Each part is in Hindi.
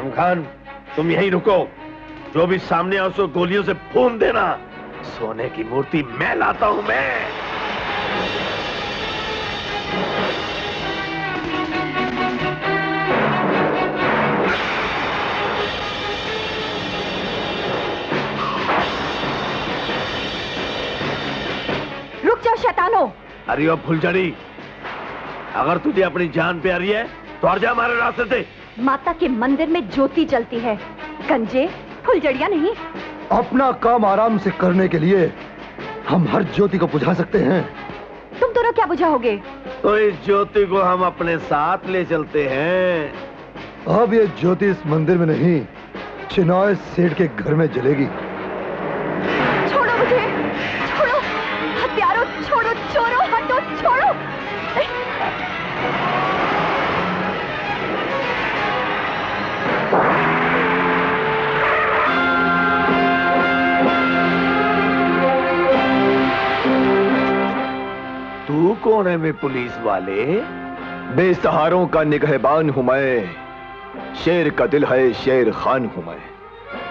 आजम खान, तुम यहीं रुको। जो भी सामने आओ उसको गोलियों से भून देना। सोने की मूर्ति मैं लाता हूं मैं। रुक जाओ शैतानो। अरे ओ फुलझड़ी, अगर तुझे अपनी जान प्यारी है तो हट जा हमारे रास्ते से। माता के मंदिर में ज्योति जलती है, गंजे फुलझड़ियां नहीं। अपना काम आराम से करने के लिए हम हर ज्योति को बुझा सकते हैं। तुम दोनों क्या बुझाओगे? तो इस ज्योति को हम अपने साथ ले चलते हैं। अब ये ज्योति इस मंदिर में नहीं, चिनॉय सेठ के घर में जलेगी। छोड़ो मुझे, छोड़ो हत्यारों, छोड़ो चोरों, हटो, छोड़ो। तू कौन है मैं पुलिस वाले? बेसहारों का निगहबान हूं मैं, शेर का दिल है शेर खान हूं मैं।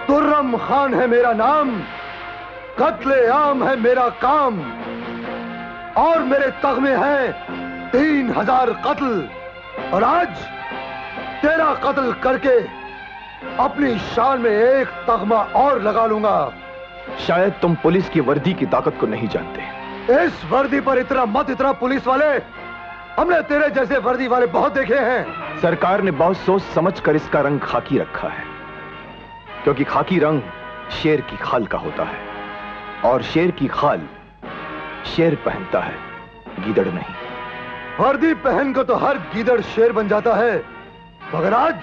तुर्रम खान है मेरा नाम, कत्ले आम है मेरा काम, और मेरे तगमे हैं 3000 कत्ल। और आज तेरा कत्ल करके अपनी शान में एक तगमा और लगा लूंगा। शायद तुम पुलिस की वर्दी की ताकत को नहीं जानते। इस वर्दी पर इतना मत इतना पुलिस वाले, हमने तेरे जैसे वर्दी वाले बहुत देखे हैं। सरकार ने बहुत सोच समझ कर इसका रंग खाकी रखा है, क्योंकि खाकी रंग शेर की खाल का होता है, और शेर की खाल शेर पहनता है, गीदड़ नहीं। वर्दी पहन को तो हर गीदड़ शेर बन जाता है, मगर आज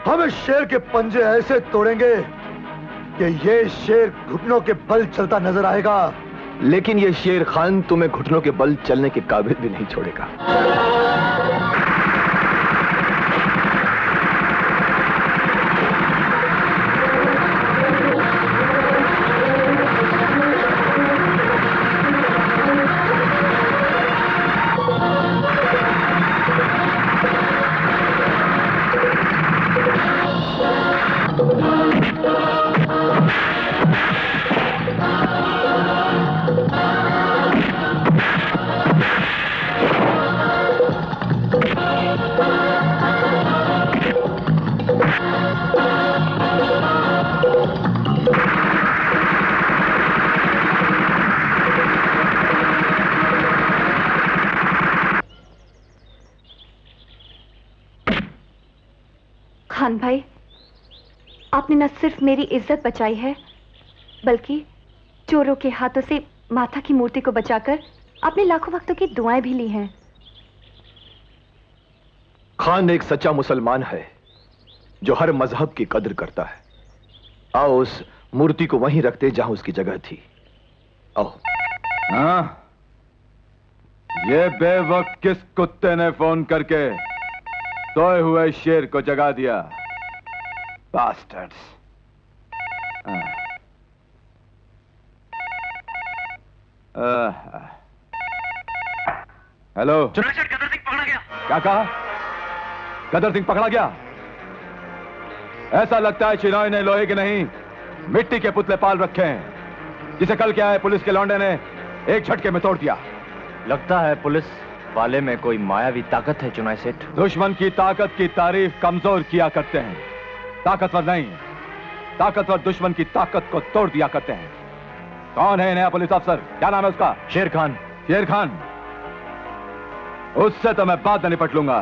हम इस शेर के पंजे ऐसे तोड़ेंगे कि ये शेर घुटनों के बल चलता नजर आएगा। लेकिन ये शेर खान तुम्हें घुटनों के बल चलने के काबिल भी नहीं छोड़ेगा। खान भाई, आपने न सिर्फ मेरी इज्जत बचाई है, बल्कि चोरों के हाथों से माता की मूर्ति को बचाकर आपने लाखों भक्तों की दुआएं भी ली हैं। खान एक सच्चा मुसलमान है जो हर मजहब की कद्र करता है। आओ उस मूर्ति को वहीं रखते जहां उसकी जगह थी। आओ। हाँ, ये बेवक्त किस कुत्ते ने फोन करके सोए हुए शेर को जगा दिया? बास्टर्ड्स। हेलो, चुनाव सेठ, गदर सिंह पकड़ा गया। क्या कहा? गदर सिंह पकड़ा गया? ऐसा लगता है चिनॉय ने लोहे के नहीं मिट्टी के पुतले पाल रखे हैं, जिसे कल क्या है पुलिस के लौंडे ने एक झटके में तोड़ दिया। लगता है पुलिस वाले में कोई मायावी ताकत है चुनाव सेठ। दुश्मन की ताकत की तारीफ कमजोर किया करते हैं, ताकतवर नहीं। ताकतवर दुश्मन की ताकत को तोड़ दिया करते हैं। कौन है नया पुलिस अफसर? क्या नाम है उसका? शेर खान। शेर खान? उससे तो मैं बाद में निपट लूंगा,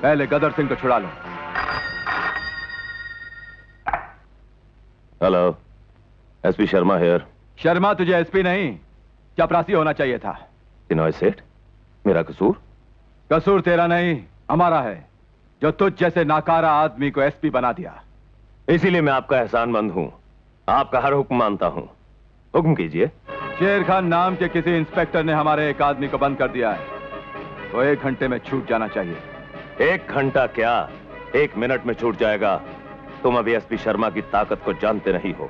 पहले गदर सिंह को छुड़ा लो। Hello, SP Sharma here. Sharma तुझे एसपी नहीं चपरासी होना चाहिए था। चिनॉय सेठ, मेरा कसूर? कसूर तेरा नहीं, हमारा है, जो तुझ जैसे नाकारा आदमी को एसपी बना दिया। इसीलिए मैं आपका एहसानमंद हूं, आपका हर हुक्म मानता हूं। हुक्म कीजिए। शेर खान नाम के किसी इंस्पेक्टर ने हमारे एक आदमी को बंद कर दिया है, तो 1 घंटे में छूट जाना चाहिए। 1 घंटा क्या, 1 मिनट में छूट जाएगा। तुम अभी एसपी शर्मा की ताकत को जानते नहीं हो।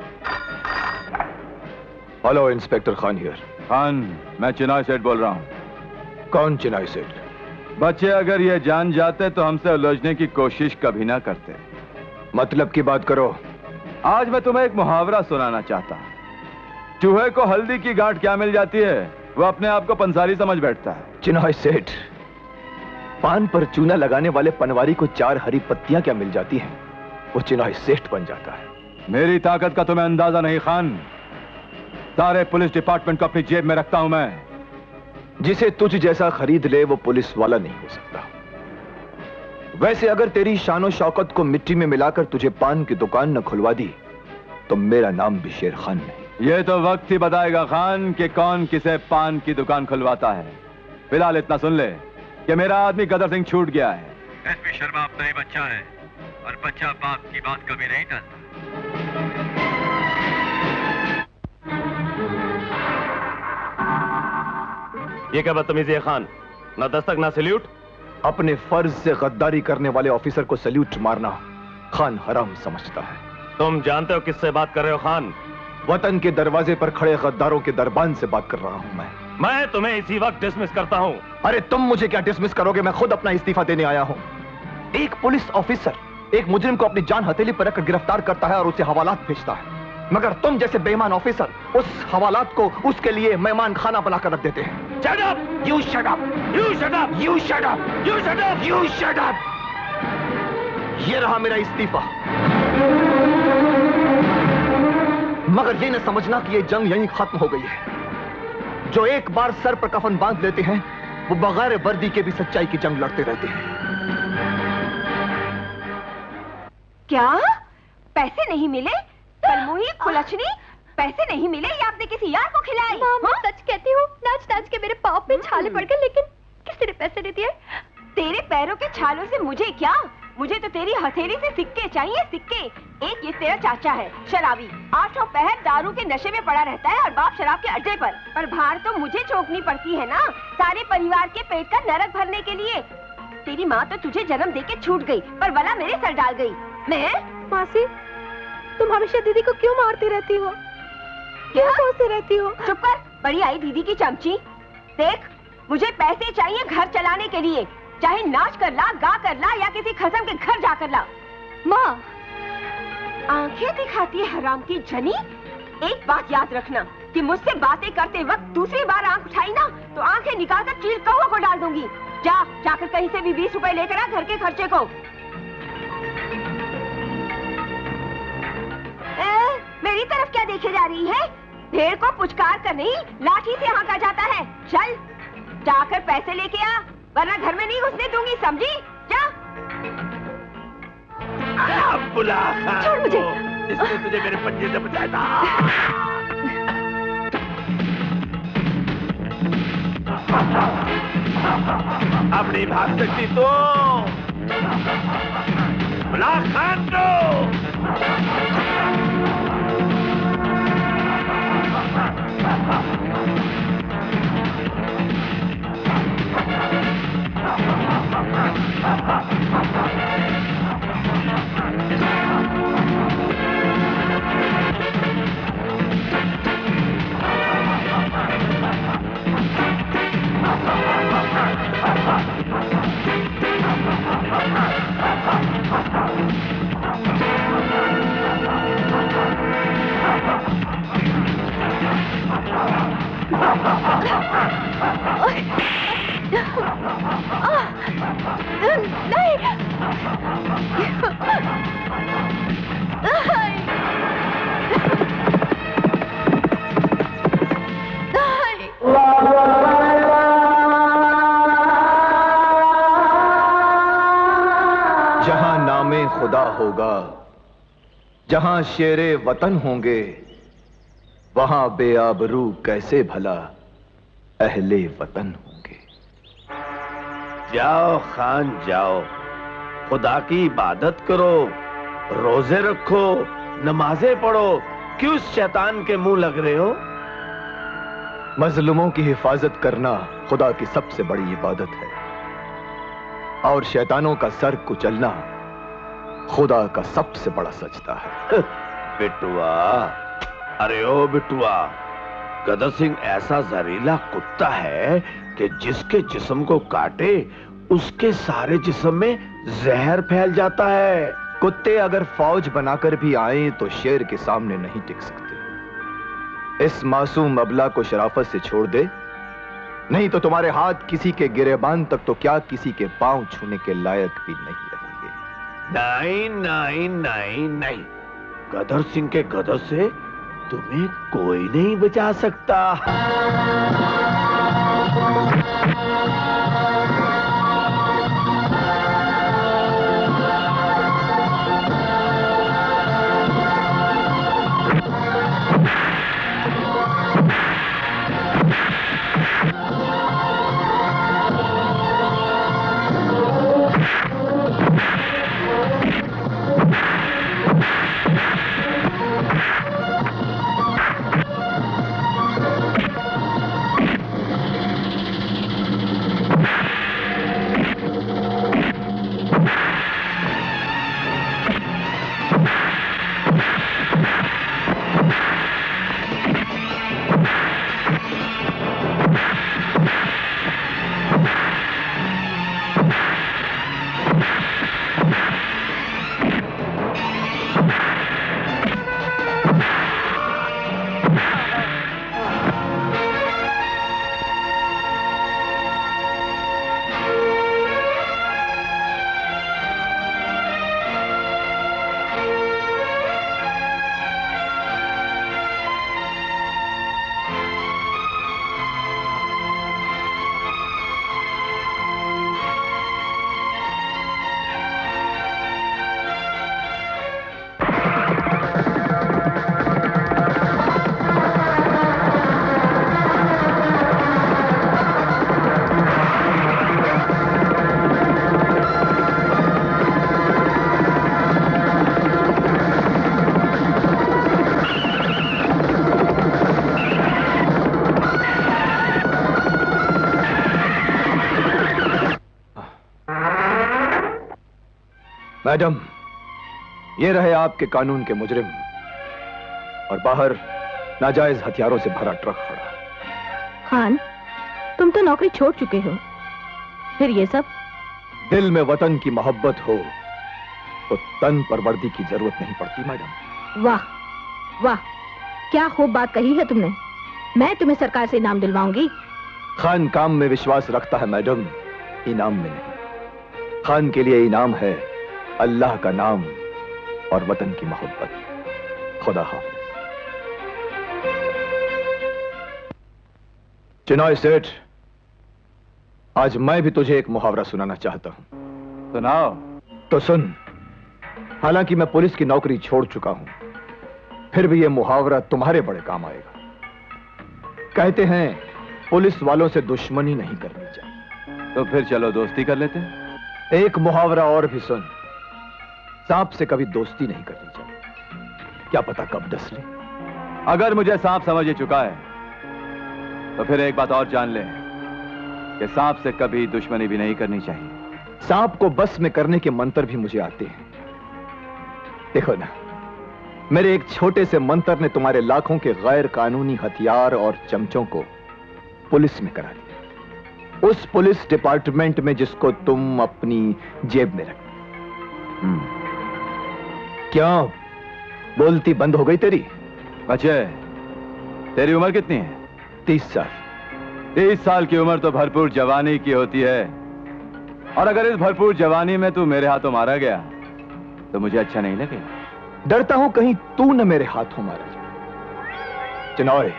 Hello, inspector Khan here. Khan, मैं चिनॉय सेठ बोल रहा हूं। कौन चिनॉय सेठ? बच्चे अगर ये जान जाते तो हमसे उलझने की कोशिश कभी ना करते। मतलब की बात करो। आज मैं तुम्हें एक मुहावरा सुनाना चाहता। चूहे को हल्दी की गांठ क्या मिल जाती है, वो अपने आप को पंसारी समझ बैठता है। चिन्हॉय सेठ, पान पर चूना लगाने वाले पनवारी को 4 हरी पत्तियां क्या मिल जाती हैं, वो चिन्हॉय सेठ बन जाता है। मेरी ताकत का तुम्हें अंदाजा नहीं खान। सारे पुलिस डिपार्टमेंट को अपनी जेब में रखता हूं मैं। जिसे तुझ जैसा खरीद ले वो पुलिस वाला नहीं हो सकता। वैसे अगर तेरी शानो शौकत को मिट्टी में मिलाकर तुझे पान की दुकान न खुलवा दी तो मेरा नाम भी शेर खान नहीं। ये तो वक्त ही बताएगा खान कि कौन किसे पान की दुकान खुलवाता है। फिलहाल इतना सुन ले कि मेरा आदमी गदर सिंह छूट गया है। एसपी शर्मा अपना ही बच्चा है और बच्चा बाप की बात कभी नहीं टालता। ये क्या बदतमीजी है खान, ना दस्तक ना सल्यूट। अपने फर्ज से गद्दारी करने वाले ऑफिसर को सल्यूट मारना खान हराम समझता है। तुम जानते हो किससे बात कर रहे हो खान? वतन के दरवाजे पर खड़े गद्दारों के दरबान से बात कर रहा हूं मैं तुम्हें इसी वक्त डिसमिस करता हूं। अरे तुम मुझे क्या डिसमिस करोगे, मैं खुद अपना इस्तीफा देने आया हूं। एक पुलिस ऑफिसर एक मुजरिम को अपनी जान हथेली पर रखकर गिरफ्तार करता है और उसे हवालात भेजता है, मगर तुम जैसे बेईमान ऑफिसर उस हवालात को उसके लिए मेहमान खाना बनाकर रख देते हैं। Shut up! You shut up! You shut up! You shut up! You shut up! You shut up! ये रहा मेरा इस्तीफा। मगर ये न समझना कि ये जंग यहीं खत्म हो गई है। जो एक बार सर पर कफन बांध लेते हैं वो बगैर वर्दी के भी सच्चाई की जंग लड़ते रहते हैं। क्या पैसे नहीं मिले? कलमुही कुलछनी, पैसे नहीं मिले या आपने किसी यार को खिलाए? मैं सच कहती हूँ, नाच नाच के मेरे पाँव पे छाले पड़ गए, लेकिन किसी ने पैसे नहीं दिए। तेरे पैरों के छालों से मुझे क्या? मुझे तो तेरी हथेली से सिक्के चाहिए, सिक्के। एक ये तेरा चाचा है शराबी, 8 पहर दारू के नशे में पड़ा रहता है और बाप शराब के अड्डे पर भार तो मुझे चौंकनी पड़ती है ना, सारे परिवार के पेट का नरक भरने के लिए। तेरी माँ तो तुझे जन्म देके छूट गई पर बला मेरे सर डाल गई। मैं मासी, तुम हमेशा दीदी को क्यों मारती रहती हो? क्या सोचती रहती हो? चुप कर, बड़ी आई दीदी की चमची। देख, मुझे पैसे चाहिए घर चलाने के लिए, चाहे नाच कर ला, गा कर ला या किसी खसम के घर जाकर ला। माँ, आंखें दिखाती है हराम की जनी। एक बात याद रखना कि मुझसे बातें करते वक्त दूसरी बार आंख उठाई ना तो आंखें निकालकर चील कौवा को डाल दूंगी। जाकर कहीं से भी 20 रुपए लेकर आ घर के खर्चे को। मेरी तरफ क्या देखे जा रही है? भेड़ को पुचकार कर नहीं, लाठी से हाँका जाता है। चल जाकर पैसे लेके आ, वरना घर में नहीं घुसने दूंगी, समझी? जा। बुला छोड़ मुझे। इसने तुझे मेरे पंजे से बचाया था। अब नहीं भाग सकती तो बुला खान को। जहां नामे खुदा होगा, जहां शेरे वतन होंगे, वहां बेआबरू कैसे भला अहले वतन होंगे। जाओ खान जाओ, खुदा की इबादत करो, रोजे रखो, नमाजें पढ़ो। क्यों शैतान के मुंह लग रहे हो? मजलूमों की हिफाजत करना खुदा की सबसे बड़ी इबादत है और शैतानों का सर कुचलना खुदा का सबसे बड़ा सजदा है। बिटुआ, अरे ओ बिटुआ, गदर सिंह ऐसा जहरीला कुत्ता है कि जिसके जिस्म को काटे उसके सारे जिस्म में जहर फैल जाता है। कुत्ते अगर फौज बनाकर भी आए तो शेर के सामने नहीं टिक सकते। इस मासूम अबला को शराफत से छोड़ दे, नहीं तो तुम्हारे हाथ किसी के गिरेबान तक तो क्या किसी के पांव छूने के लायक भी नहीं रहेंगे। नहीं नहीं नहीं नहीं, गदर सिंह के गदर से तुम्हें कोई नहीं बचा सकता। मैडम, ये रहे आपके कानून के मुजरिम और बाहर नाजायज हथियारों से भरा ट्रक खड़ा। खान, तुम तो नौकरी छोड़ चुके हो, फिर ये सब? दिल में वतन की मोहब्बत हो तो तन पर वर्दी की जरूरत नहीं पड़ती मैडम। वाह वाह, क्या खूब बात कही है तुमने। मैं तुम्हें सरकार से इनाम दिलवाऊंगी। खान काम में विश्वास रखता है मैडम, इनाम में नहीं। खान के लिए इनाम है अल्लाह का नाम और वतन की मोहब्बत। खुदा हाफिज। चिनॉय सेठ, आज मैं भी तुझे एक मुहावरा सुनाना चाहता हूं। सुनाओ। तो सुन। हालांकि मैं पुलिस की नौकरी छोड़ चुका हूं, फिर भी यह मुहावरा तुम्हारे बड़े काम आएगा। कहते हैं पुलिस वालों से दुश्मनी नहीं करनी चाहिए। तो फिर चलो दोस्ती कर लेते हैं। एक मुहावरा और भी सुन। सांप से कभी दोस्ती नहीं करनी चाहिए, क्या पता कब डस ले। अगर मुझे सांप समझ ही चुका है तो फिर एक बात और जान ले कि सांप से कभी दुश्मनी भी नहीं करनी चाहिए। सांप को बस में करने के मंत्र भी मुझे आते हैं। देखो ना, मेरे एक छोटे से मंत्र ने तुम्हारे लाखों के गैर कानूनी हथियार और चमचों को पुलिस में करा दिया। उस पुलिस डिपार्टमेंट में जिसको तुम अपनी जेब में रख। क्यों बोलती बंद हो गई तेरी? बच्चे, तेरी उम्र कितनी है? 30 साल। 30 साल की उम्र तो भरपूर जवानी की होती है, और अगर इस भरपूर जवानी में तू मेरे हाथों मारा गया तो मुझे अच्छा नहीं लगेगा। डरता हूं कहीं तू न मेरे हाथों मारा जाए। चिनॉय,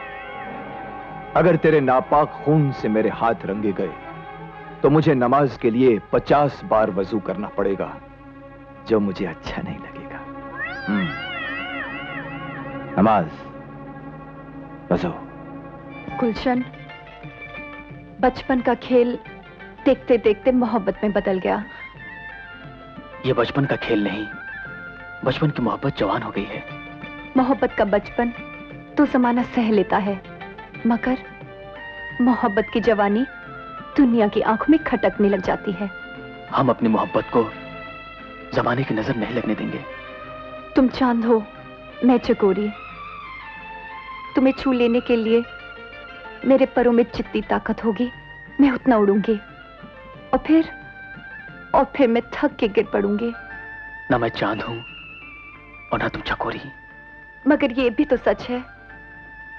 अगर तेरे नापाक खून से मेरे हाथ रंगे गए तो मुझे नमाज के लिए 50 बार वजू करना पड़ेगा, जो मुझे अच्छा नहीं लगेगा। नमाज, वजू। गुलशन, बचपन का खेल देखते देखते मोहब्बत में बदल गया। ये बचपन का खेल नहीं, बचपन की मोहब्बत जवान हो गई है। मोहब्बत का बचपन तो जमाना सह लेता है, मगर मोहब्बत की जवानी दुनिया की आंखों में खटकने लग जाती है। हम अपनी मोहब्बत को जमाने की नजर नहीं लगने देंगे। तुम चांद हो, मैं चकोरी। तुम्हें छू लेने के लिए मेरे परों में जितनी ताकत होगी मैं उतना उड़ूंगी, और फिर और फिर मैं थक के गिर पड़ूंगी। ना मैं चांद हूं और ना तुम चकोरी। मगर ये भी तो सच है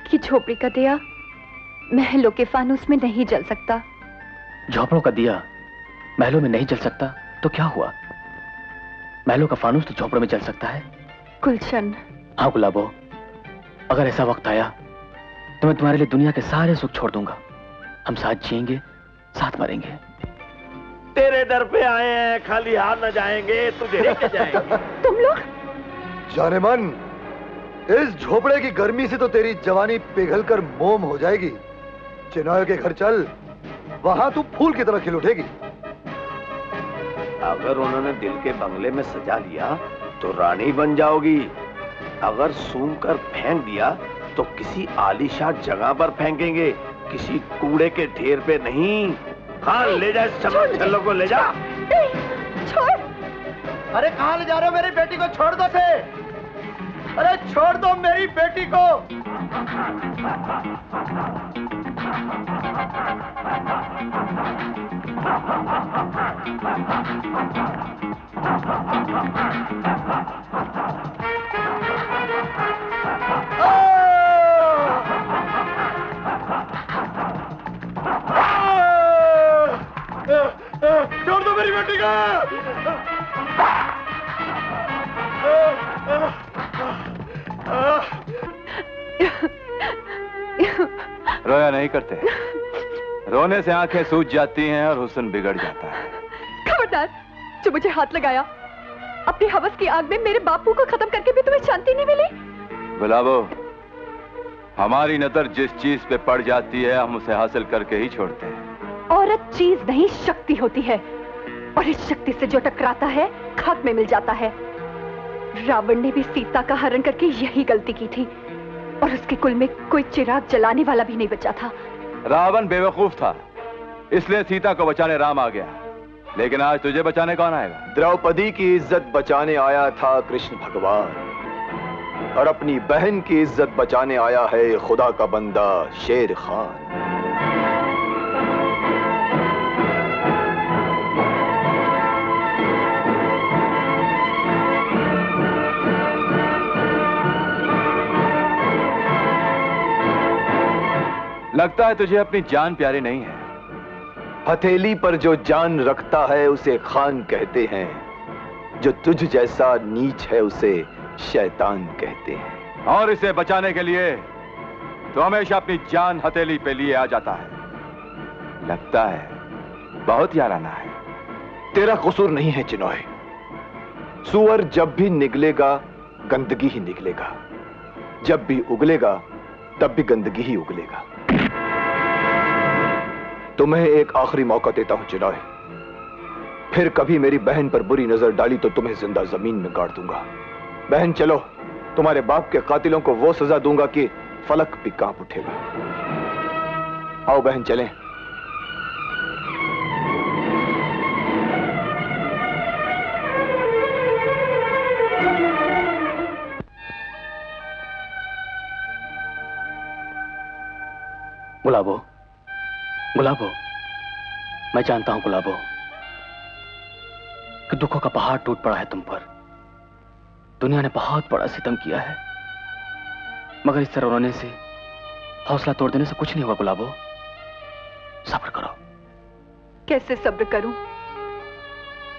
कि झोपड़ी का दिया महलों के फानूस में नहीं जल सकता। झोपड़ों का दिया महलों में नहीं जल सकता तो क्या हुआ? महलों का फानूस तो झोपड़ों में जल सकता है। गुलशन। हाँ गुलाबो, अगर ऐसा वक्त आया तो मैं तुम्हारे लिए दुनिया के सारे सुख छोड़ दूंगा। हम साथ जिएंगे, साथ मरेंगे। तेरे दर पे आए हैं, खाली हाथ न जाएंगे, तुझे लेके जाएंगे। तुम लोग? जाने मन, इस झोपड़े की गर्मी से तो तेरी जवानी पिघल कर मोम हो जाएगी। चिनाय के घर चल, वहां तू फूल की तरह खिल उठेगी। अगर उन्होंने दिल के बंगले में सजा लिया तो रानी बन जाओगी। अगर सूंघ कर फेंक दिया तो किसी आलीशान जगह पर फेंकेंगे, किसी कूड़े के ढेर पे नहीं। हाँ, ले जा इस छल्लों को, ले जा। छोड़। अरे कहाँ ले जा रहे हो मेरी बेटी को? छोड़ दो से। अरे छोड़ दो मेरी बेटी को। छोड़ दो मेरी बेटी को। रोया नहीं करते। रोने से आंखें सूज जाती हैं और हुस्न बिगड़ जाता है। खबरदार, जो मुझे हाथ लगाया। अपनी हवस की आग में मेरे बापू को खत्म करके भी तुम्हें शांति नहीं मिली। गुलाबो, हमारी नजर जिस चीज पे पड़ जाती है हम उसे हासिल करके ही छोड़ते हैं। औरत चीज नहीं, शक्ति होती है, और इस शक्ति से जो टकराता है खाक में मिल जाता है। रावण ने भी सीता का हरण करके यही गलती की थी, और उसके कुल में कोई चिराग जलाने वाला भी नहीं बचा था। रावण बेवकूफ था, इसलिए सीता को बचाने राम आ गया। लेकिन आज तुझे बचाने कौन आएगा? द्रौपदी की इज्जत बचाने आया था कृष्ण भगवान, और अपनी बहन की इज्जत बचाने आया है खुदा का बंदा शेर खान। लगता है तुझे अपनी जान प्यारी नहीं है। हथेली पर जो जान रखता है उसे खान कहते हैं, जो तुझ जैसा नीच है उसे शैतान कहते हैं। और इसे बचाने के लिए तो हमेशा अपनी जान हथेली पे लिए आ जाता है। लगता है बहुत याराना है। तेरा कसूर नहीं है चिनोय। सुअर जब भी निकलेगा गंदगी ही निकलेगा, जब भी उगलेगा तब भी गंदगी ही उगलेगा। तुम्हें एक आखिरी मौका देता हूं चिनोय। फिर कभी मेरी बहन पर बुरी नजर डाली तो तुम्हें जिंदा जमीन में गाड़ दूंगा। बहन चलो, तुम्हारे बाप के कातिलों को वो सजा दूंगा कि फलक भी कांप उठेगा। आओ बहन चलें। गुलाबो, गुलाबो, मैं जानता हूं गुलाबो कि दुखों का पहाड़ टूट पड़ा है तुम पर। दुनिया ने बहुत बड़ा सितम किया है, मगर इस तरह रोने से, हौसला तोड़ देने से कुछ नहीं हुआ गुलाबो। सब्र करो। कैसे सब्र करूं?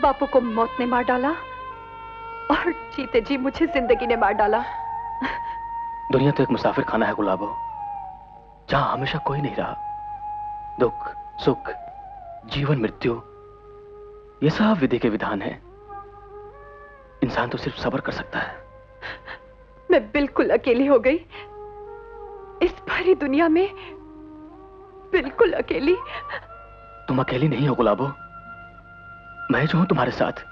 बापू को मौत ने मार डाला और जीते जी मुझे जिंदगी ने मार डाला। दुनिया तो एक मुसाफिर खाना है गुलाबो, जहां हमेशा कोई नहीं रहा। दुख, सुख, जीवन, मृत्यु, ये सब विधि के विधान है। इंसान तो सिर्फ सब्र कर सकता है। मैं बिल्कुल अकेली हो गई इस भरी दुनिया में, बिल्कुल अकेली। तुम अकेली नहीं हो गुलाबो, मैं जो हूं तुम्हारे साथ।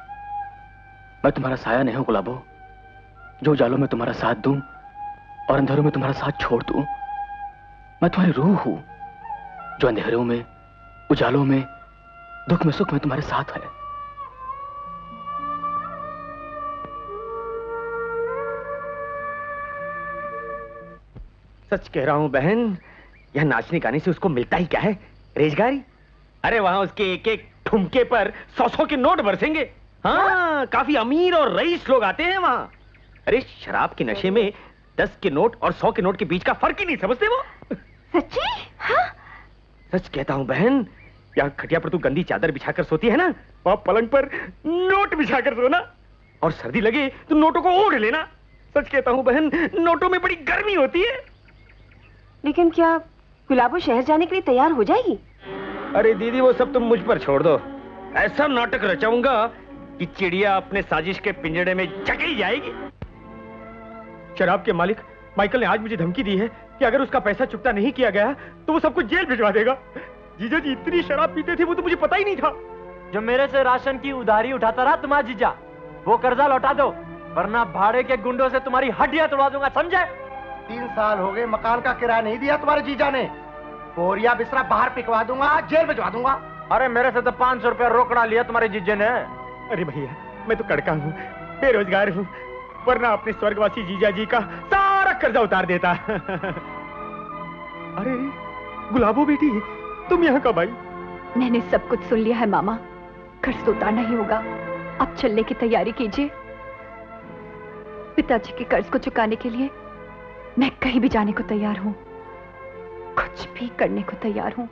मैं तुम्हारा साया नहीं हूं गुलाबो, जो उजालों में तुम्हारा साथ दूं और अंधेरों में तुम्हारा साथ छोड़ दूं। मैं तुम्हारी रूह हूं, जो अंधेरों में, उजालों में, दुख में, सुख में तुम्हारे साथ है। सच कह रहा हूं बहन, यह नाचने गाने से उसको मिलता ही क्या है? रोजगारी। अरे वहां उसके एक एक ठुमके पर 100-100 के नोट बरसेंगे। हाँ, काफी अमीर और रईस लोग आते हैं वहाँ। अरे शराब के नशे में 10 के नोट और 100 के नोट के बीच का फर्क ही नहीं समझते वो। सच्ची? हाँ? सच कहता हूँ बहन, यहाँ खटिया पर तू गंदी चादर बिछाकर सोती है ना, वहाँ पलंग पर नोट बिछाकर सोना, और सर्दी लगे तो नोटों को ओढ़ लेना। सच कहता हूँ बहन, नोटों में बड़ी गर्मी होती है। लेकिन क्या गुलाबो शहर जाने के लिए तैयार हो जाएगी? अरे दीदी, वो सब तुम मुझ पर छोड़ दो। ऐसा नाटक रचाऊंगा कि चिड़िया अपने साजिश के पिंजड़े में जकड़ी जाएगी। शराब के मालिक माइकल ने आज मुझे धमकी दी है कि अगर उसका पैसा चुकता नहीं किया गया तो वो सबको जेल भिजवा देगा। जीजा जी इतनी शराब पीते थे वो तो मुझे पता ही नहीं था। जो मेरे से राशन की उधारी उठाता रहा तुम्हारा जीजा, वो कर्जा लौटा दो, वरना भाड़े के गुंडों से तुम्हारी हड्डियां तोड़वा दूंगा, समझे? 3 साल हो गए मकान का किराया नहीं दिया तुम्हारे जीजा ने। बोरिया बिस्तरा बाहर पिकवा दूंगा, जेल भिजवा दूंगा। अरे मेरे से तो 500 रुपया रोकड़ा लिया तुम्हारे जीजे ने। अरे भैया, मैं तो कड़का हूँ, बेरोजगार हूँ, वरना अपने स्वर्गवासी जीजा जी का सारा कर्जा उतार देता। अरे गुलाबो बेटी, तुम यहाँ कब आई? मैंने सब कुछ सुन लिया है मामा, कर्ज तो उतारना ही होगा। अब चलने की तैयारी कीजिए। पिताजी के कर्ज को चुकाने के लिए मैं कहीं भी जाने को तैयार हूँ, कुछ भी करने को तैयार हूँ।